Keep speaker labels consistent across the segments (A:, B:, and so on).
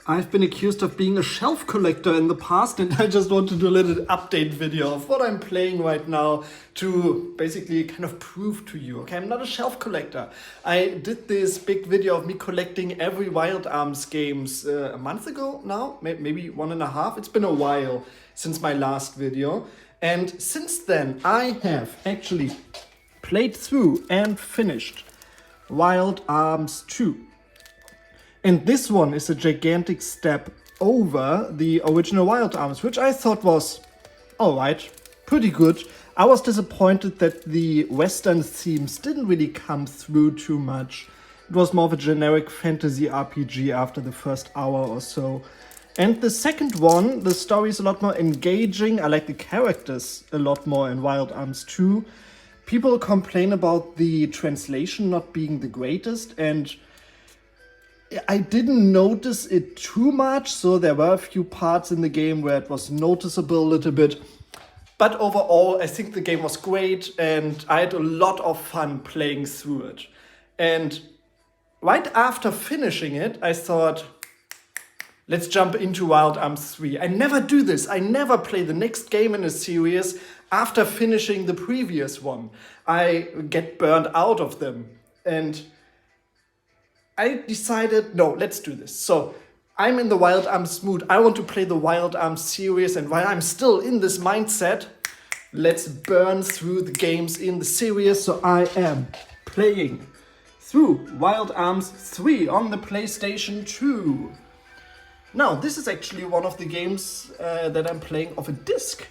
A: I've been accused of being a shelf collector in the past, and I just want to do a little update video of what I'm playing right now to basically kind of prove to you, okay, I'm not a shelf collector. I did this big video of me collecting every Wild Arms games a month ago now, maybe 1.5. It's been a while since my last video. And since then, I have actually played through and finished Wild Arms 2. And this one is a gigantic step over the original Wild Arms, which I thought was alright, pretty good. I was disappointed that the Western themes didn't really come through too much. It was more of a generic fantasy RPG after the first hour or so. And the second one, the story is a lot more engaging. I like the characters a lot more in Wild Arms 2. People complain about the translation not being the greatest, and I didn't notice it too much, so there were a few parts in the game where it was noticeable a little bit. But overall, I think the game was great, and I had a lot of fun playing through it. And right after finishing it, I thought, let's jump into Wild Arms 3. I never do this. I never play the next game in a series after finishing the previous one. I get burned out of them. And I decided, no, let's do this. So I'm in the Wild Arms mood. I want to play the Wild Arms series. And while I'm still in this mindset, let's burn through the games in the series. So I am playing through Wild Arms 3 on the PlayStation 2. Now, this is actually one of the games that I'm playing off a disc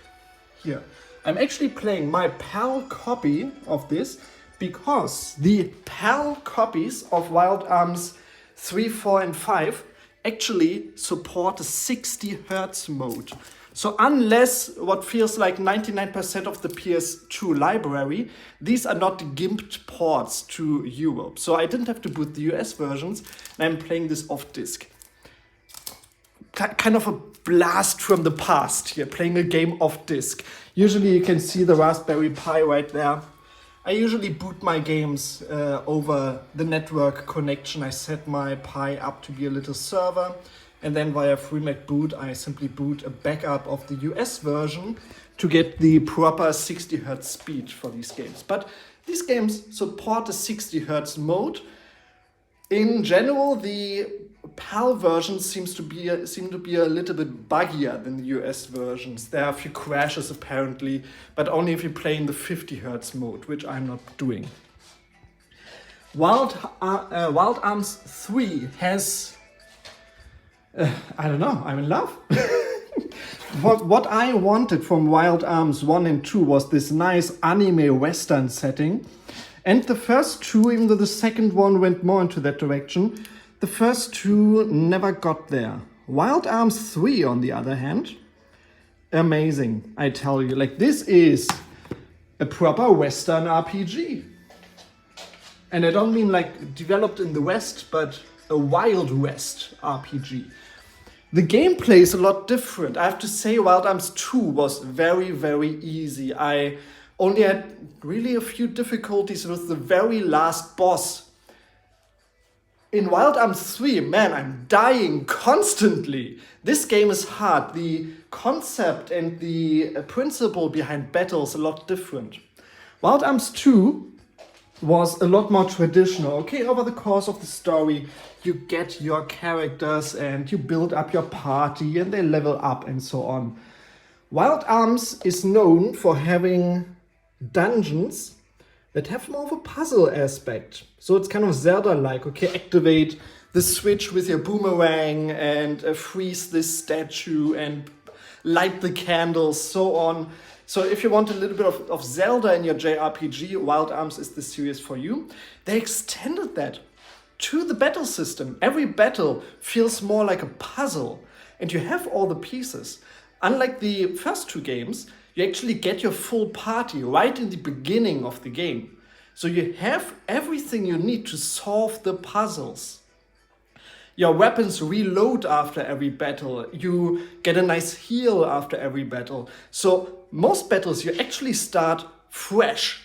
A: here. I'm actually playing my PAL copy of this because the PAL copies of Wild Arms 3, 4, and 5 actually support a 60 Hz mode. So unless what feels like 99% of the PS2 library, these are not gimped ports to Europe. So I didn't have to boot the US versions, and I'm playing this off disc. Kind of a blast from the past here, playing a game off disc. Usually you can see the Raspberry Pi right there. I usually boot my games over the network connection. I set my Pi up to be a little server, and then via FreeMac Boot I simply boot a backup of the US version to get the proper 60 Hz speed for these games. But these games support a 60 Hz mode. In general, the PAL version seem to be a little bit buggier than the US versions. There are a few crashes apparently, but only if you play in the 50 Hz mode, which I'm not doing. Wild Arms 3 has, I don't know, I'm in love. What I wanted from Wild Arms 1 and 2 was this nice anime western setting. And the first two, even though the second one went more into that direction, the first two never got there. Wild Arms 3, on the other hand, amazing, I tell you. Like, this is a proper Western RPG. And I don't mean like developed in the West, but a Wild West RPG. The gameplay is a lot different. I have to say Wild Arms 2 was very, very easy. I only had really a few difficulties with the very last boss. In Wild Arms 3, man, I'm dying constantly. This game is hard. The concept and the principle behind battle is a lot different. Wild Arms 2 was a lot more traditional. Okay, over the course of the story, you get your characters and you build up your party and they level up and so on. Wild Arms is known for having dungeons that have more of a puzzle aspect. So it's kind of Zelda-like. Okay, activate the switch with your boomerang and freeze this statue and light the candles, so on. So if you want a little bit of Zelda in your JRPG, Wild Arms is the series for you. They extended that to the battle system. Every battle feels more like a puzzle, and you have all the pieces. Unlike the first two games, you actually get your full party right in the beginning of the game. So you have everything you need to solve the puzzles. Your weapons reload after every battle. You get a nice heal after every battle. So most battles you actually start fresh.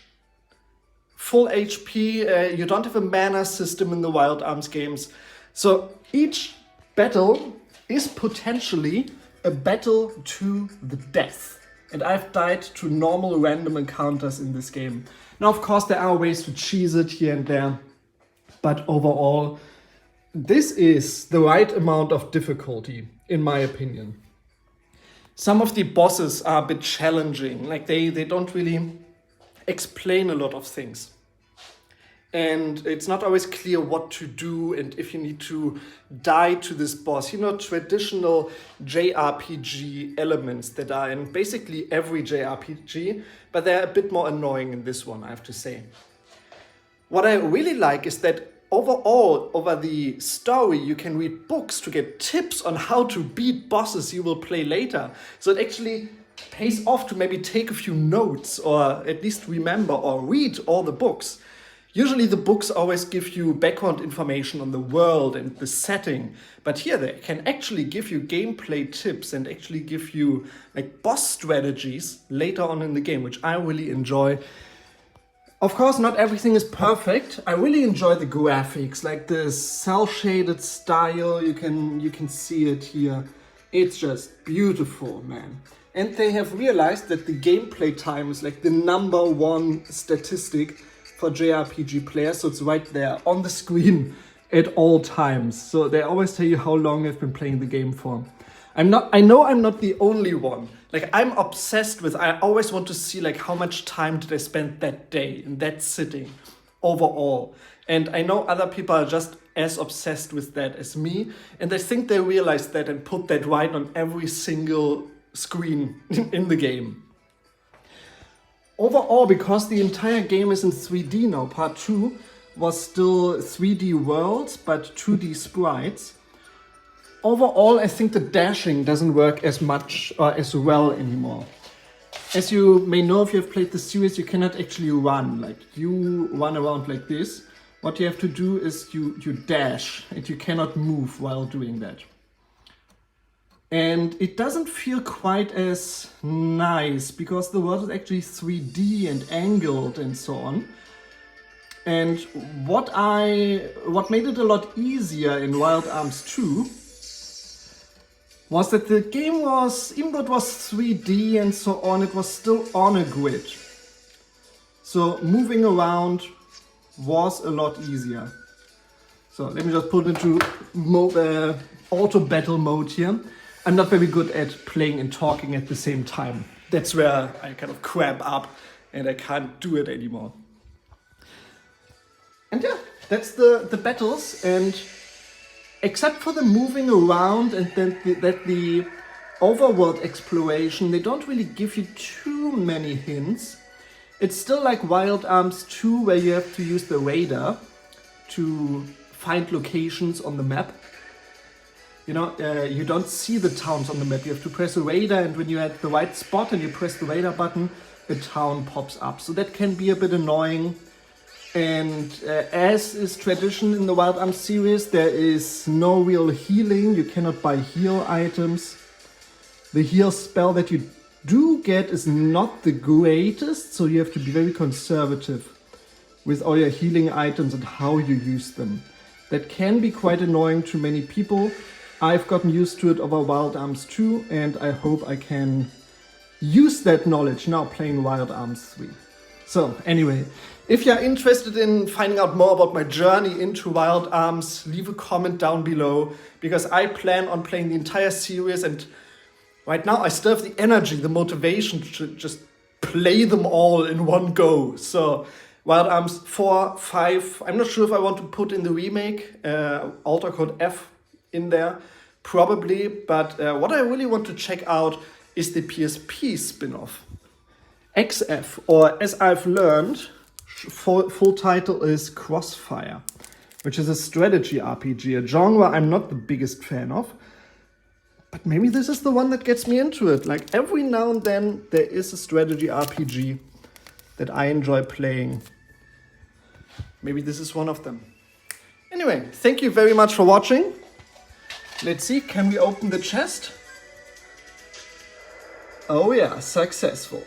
A: Full HP, you don't have a mana system in the Wild Arms games. So each battle is potentially a battle to the death. And I've died to normal random encounters in this game. Now, of course, there are ways to cheese it here and there, but overall, this is the right amount of difficulty, in my opinion. Some of the bosses are a bit challenging, like they don't really explain a lot of things. And it's not always clear what to do and if you need to die to this boss. You know, traditional JRPG elements that are in basically every JRPG, but they're a bit more annoying in this one, I have to say. What I really like is that overall, over the story, you can read books to get tips on how to beat bosses you will play later. So it actually pays off to maybe take a few notes or at least remember or read all the books. Usually the books always give you background information on the world and the setting, but here they can actually give you gameplay tips and actually give you like boss strategies later on in the game, which I really enjoy. Of course, not everything is perfect. I really enjoy the graphics, like the cel-shaded style. You can see it here. It's just beautiful, man. And they have realized that the gameplay time is like the #1 statistic for JRPG players, so it's right there on the screen at all times. So they always tell you how long you've been playing the game for. I know I'm not the only one. Like, I'm obsessed with, I always want to see like how much time did I spend that day in that sitting overall. And I know other people are just as obsessed with that as me. And I think they realized that and put that right on every single screen in the game. Overall, because the entire game is in 3D now, part 2 was still 3D worlds, but 2D sprites. Overall, I think the dashing doesn't work as much or as well anymore. As you may know if you have played the series, you cannot actually run. Like, you run around like this. What you have to do is you dash, and you cannot move while doing that. And it doesn't feel quite as nice because the world is actually 3D and angled and so on. And what made it a lot easier in Wild Arms 2 was that the game was, even though it was 3D and so on, it was still on a grid. So moving around was a lot easier. So let me just put it into auto battle mode here. I'm not very good at playing and talking at the same time. That's where I kind of cramp up and I can't do it anymore. And yeah, that's the battles. And except for the moving around and then the overworld exploration, they don't really give you too many hints. It's still like Wild Arms 2, where you have to use the radar to find locations on the map. You know, you don't see the towns on the map. You have to press a radar, and when you're at the right spot and you press the radar button, a town pops up. So that can be a bit annoying. And as is tradition in the Wild Arms series, there is no real healing. You cannot buy heal items. The heal spell that you do get is not the greatest, so you have to be very conservative with all your healing items and how you use them. That can be quite annoying to many people. I've gotten used to it over Wild Arms 2, and I hope I can use that knowledge now playing Wild Arms 3. So anyway, if you're interested in finding out more about my journey into Wild Arms, leave a comment down below, because I plan on playing the entire series, and right now I still have the energy, the motivation to just play them all in one go. So Wild Arms 4, 5, I'm not sure if I want to put in the remake, Alter Code F in there, probably, but what I really want to check out is the PSP spin-off. XF, or as I've learned, full title is Crossfire, which is a strategy RPG, a genre I'm not the biggest fan of, but maybe this is the one that gets me into it. Like, every now and then there is a strategy RPG that I enjoy playing. Maybe this is one of them. Anyway, thank you very much for watching. Let's see, can we open the chest? Oh yeah, successful.